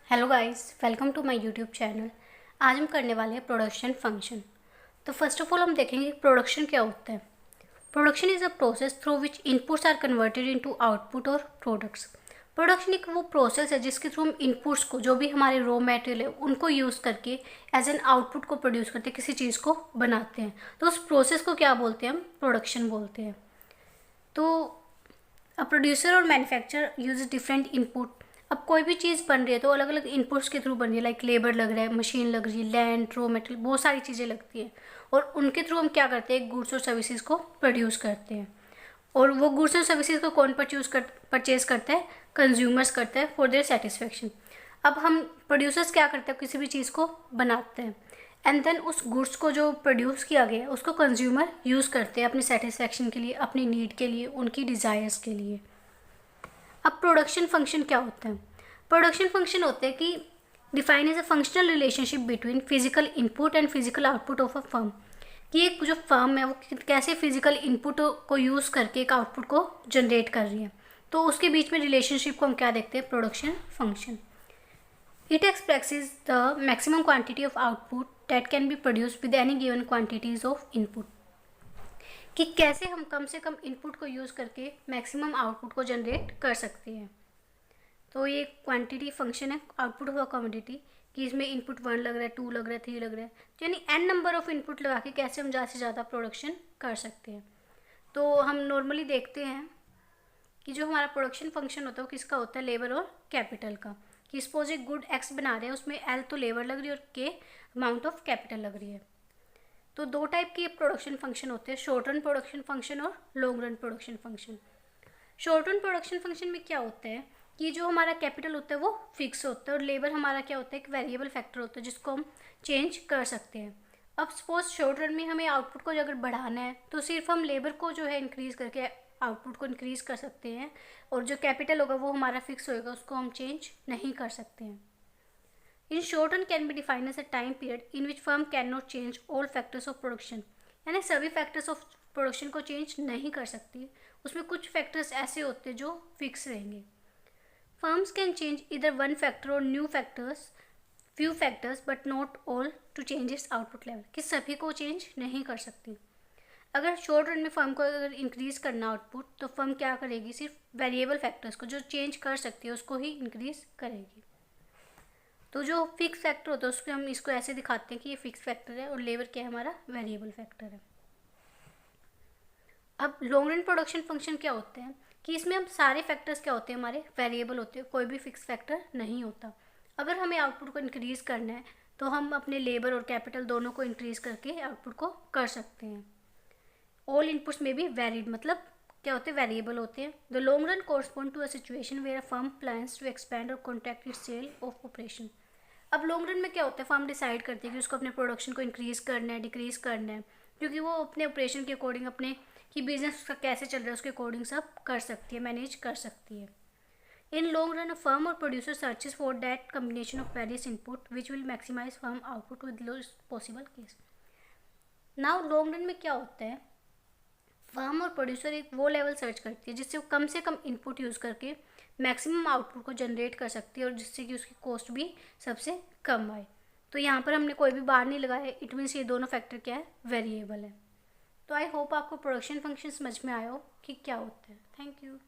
Hello guys, welcome to my YouTube channel. आज हम करने वाले हैं प्रोडक्शन फंक्शन। तो फर्स्ट ऑफ ऑल हम देखेंगे प्रोडक्शन क्या होता है। Production is a process through which inputs are converted into output और प्रोडक्ट्स। प्रोडक्शन एक वो प्रोसेस है जिसके थ्रू हम इनपुट्स को, जो भी हमारे रॉ मटेरियल है, उनको यूज़ करके एज एन आउटपुट को प्रोड्यूस करते हैं, किसी चीज़ को बनाते हैं। तो उस प्रोसेस को क्या बोलते हैं? हम प्रोडक्शन बोलते हैं। तो अ प्रोड्यूसर और मैन्युफैक्चरर यूज डिफरेंट इनपुट। अब कोई भी चीज़ बन रही है तो अलग अलग इनपुट्स के थ्रू बन रही है, लाइक लेबर लग रहा है, मशीन लग रही है, लैंड, रॉ मटेरियल, बहुत सारी चीज़ें लगती हैं। और उनके थ्रू हम क्या करते हैं? गुड्स और सर्विसेज को प्रोड्यूस करते हैं। और वो गुड्स और सर्विसेज को कौन परचेज करता है? कंज्यूमर्स करता है फॉर देयर सेटिस्फेक्शन। अब हम प्रोड्यूसर्स क्या करते हैं? किसी भी चीज़ को बनाते हैं एंड देन उस गुड्स को जो प्रोड्यूस किया गया है उसको कंज्यूमर यूज़ करते हैं अपनी सेटिस्फेक्शन के लिए, अपनी नीड के लिए, उनकी डिज़ायर्स के लिए। अब प्रोडक्शन फंक्शन क्या होता है? प्रोडक्शन फंक्शन होते हैं कि define as a functional relationship between physical input and physical output of a firm. कि एक जो फर्म है वो कैसे फिजिकल इनपुट को यूज़ करके एक आउटपुट को जनरेट कर रही है, तो उसके बीच में रिलेशनशिप को हम क्या देखते हैं? Production function. It expresses the maximum quantity of output that can be produce with any given quantities of input. कि कैसे हम कम से कम इनपुट को यूज़ करके मैक्सिमम आउटपुट को जनरेट कर सकते हैं। तो ये क्वांटिटी फंक्शन है, आउटपुट ऑफ अ कमोडिटी, कि इसमें इनपुट 1 लग रहा है, 2 लग रहा है, 3 लग रहा है, तो यानी n नंबर ऑफ इनपुट लगा के कैसे हम ज़्यादा से ज़्यादा प्रोडक्शन कर सकते हैं। तो हम नॉर्मली देखते हैं कि जो हमारा प्रोडक्शन फंक्शन होता है वो किसका होता है? लेबर और कैपिटल का। कि सपोज एक गुड एक्स बना रहे हैं, उसमें एल तो लेबर लग रही है और के अमाउंट ऑफ कैपिटल लग रही है। तो दो टाइप के प्रोडक्शन फंक्शन होते हैं, शॉर्ट रन प्रोडक्शन फंक्शन और long run production function. Short run production function में क्या होता है कि जो हमारा कैपिटल होता है वो फिक्स होता है और लेबर हमारा क्या होता है? एक वेरिएबल फैक्टर होता है जिसको हम चेंज कर सकते हैं। अब सपोज शॉर्ट रन में हमें आउटपुट को अगर बढ़ाना है तो सिर्फ हम लेबर को जो है इंक्रीज करके आउटपुट को इंक्रीज कर सकते हैं, और जो कैपिटल होगा वो हमारा फिक्स होएगा, उसको हम चेंज नहीं कर सकते हैं। In short run can be defined as a time period in which firm can not change all factors of production. यानी सभी फैक्टर्स ऑफ प्रोडक्शन को चेंज नहीं कर सकती, उसमें कुछ फैक्टर्स ऐसे होते हैं जो फिक्स रहेंगे। Firms can change either one factor और new factors, few factors, but not all to change its output level. कि सभी को चेंज नहीं कर सकती। अगर शॉर्ट रन में फर्म को अगर इंक्रीज करना आउटपुट, तो फर्म क्या करेगी? सिर्फ वेरिएबल फैक्टर्स को जो चेंज कर सकती है उसको ही इंक्रीज करेगी। तो जो फिक्स फैक्टर होता है उसको हम इसको ऐसे दिखाते हैं कि ये फिक्स फैक्टर है और लेबर क्या है? हमारा वेरिएबल फैक्टर है। अब लॉन्ग रन प्रोडक्शन फंक्शन क्या होते हैं कि इसमें हम सारे फैक्टर्स क्या होते हैं? हमारे वेरिएबल होते हैं, कोई भी फिक्स फैक्टर नहीं होता। अगर हमें आउटपुट को इंक्रीज करना है तो हम अपने लेबर और कैपिटल दोनों को इंक्रीज करके आउटपुट को कर सकते हैं। ऑल इनपुट्स में भी वैलिड, मतलब क्या होते हैं? वेरिएबल होते हैं। The long run correspond to a situation where a firm plans to expand और contract its sale of operation. अब लॉन्ग रन में क्या होता है? फर्म डिसाइड करती है कि उसको अपने प्रोडक्शन को इंक्रीज करना है, डिक्रीज करना है, क्योंकि वो अपने ऑपरेशन के अकॉर्डिंग, अपने कि बिजनेस उसका कैसे चल रहा है उसके अकॉर्डिंग सब कर सकती है, मैनेज कर सकती है। In long run a firm और producer searches for that combination of various input which will maximise firm output with lowest possible case. Now long run में क्या होता है? फर्म और प्रोड्यूसर एक वो लेवल सर्च करती है जिससे वो कम से कम इनपुट यूज़ करके मैक्सिमम आउटपुट को जनरेट कर सकती है और जिससे कि उसकी कॉस्ट भी सबसे कम आए। तो यहाँ पर हमने कोई भी बार नहीं लगाया है, इट मीन्स ये दोनों फैक्टर क्या है? वेरिएबल है। तो आई होप आपको प्रोडक्शन फंक्शन समझ में आया हो कि क्या होता है। Thank you.